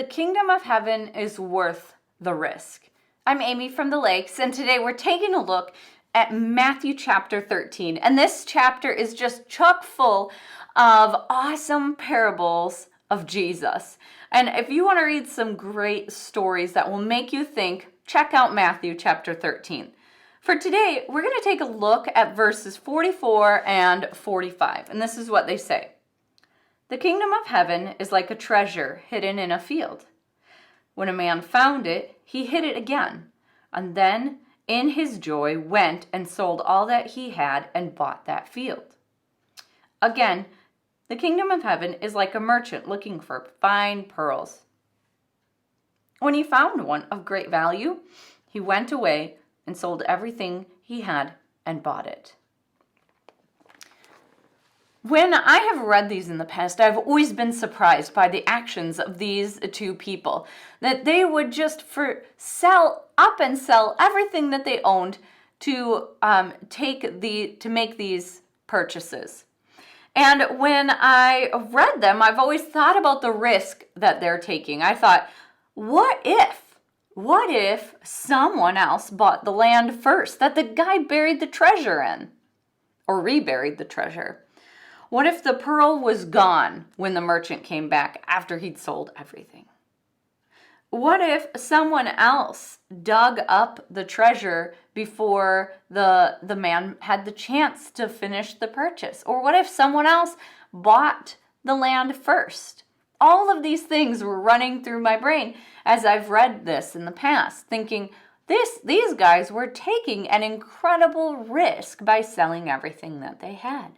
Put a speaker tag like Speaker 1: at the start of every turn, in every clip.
Speaker 1: the kingdom of heaven is worth the risk. I'm Amy from the Lakes, and today we're taking a look at Matthew chapter 13. And this chapter is just chock full of awesome parables of Jesus. And if you want to read some great stories that will make you think, check out Matthew chapter 13. For today, we're going to take a look at verses 44 and 45. And this is what they say. The kingdom of heaven is like a treasure hidden in a field. When a man found it, he hid it again, and then in his joy went and sold all that he had and bought that field. Again, the kingdom of heaven is like a merchant looking for fine pearls. When he found one of great value, he went away and sold everything he had and bought it. When I have read these in the past, I've always been surprised by the actions of these two people, that they would just sell everything that they owned to make these purchases. And when I read them, I've always thought about the risk that they're taking. I thought, what if someone else bought the land first that the guy buried the treasure in, or reburied the treasure? What if the pearl was gone when the merchant came back after he'd sold everything? What if someone else dug up the treasure before the man had the chance to finish the purchase? Or what if someone else bought the land first? All of these things were running through my brain as I've read this in the past, thinking these guys were taking an incredible risk by selling everything that they had.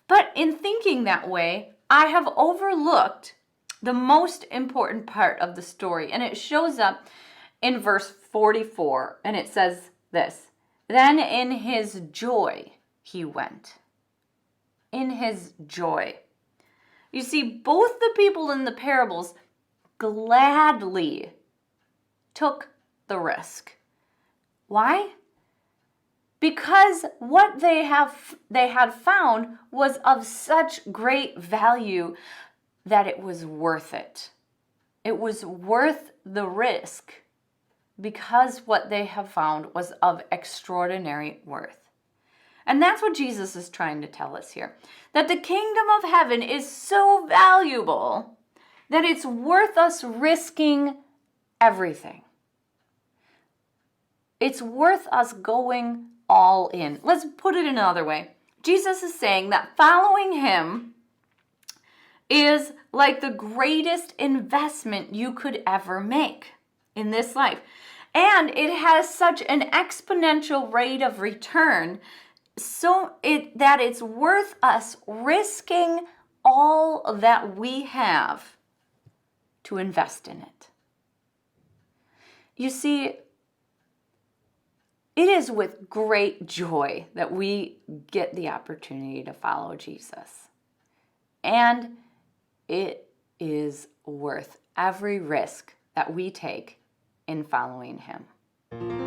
Speaker 1: But in thinking that way, I have overlooked the most important part of the story, and it shows up in verse 44, and it says this: Then in his joy he went. In his joy. You see, both the people in the parables gladly took the risk. Why? Because what they had found was of such great value that it was worth it. It was worth the risk because what they have found was of extraordinary worth. And that's what Jesus is trying to tell us here. That the kingdom of heaven is so valuable that it's worth us risking everything. It's worth us going all in. Let's put it another way. Jesus is saying that following him is like the greatest investment you could ever make in this life. And it has such an exponential rate of return that it's worth us risking all that we have to invest in it. You see, it is with great joy that we get the opportunity to follow Jesus. And it is worth every risk that we take in following him.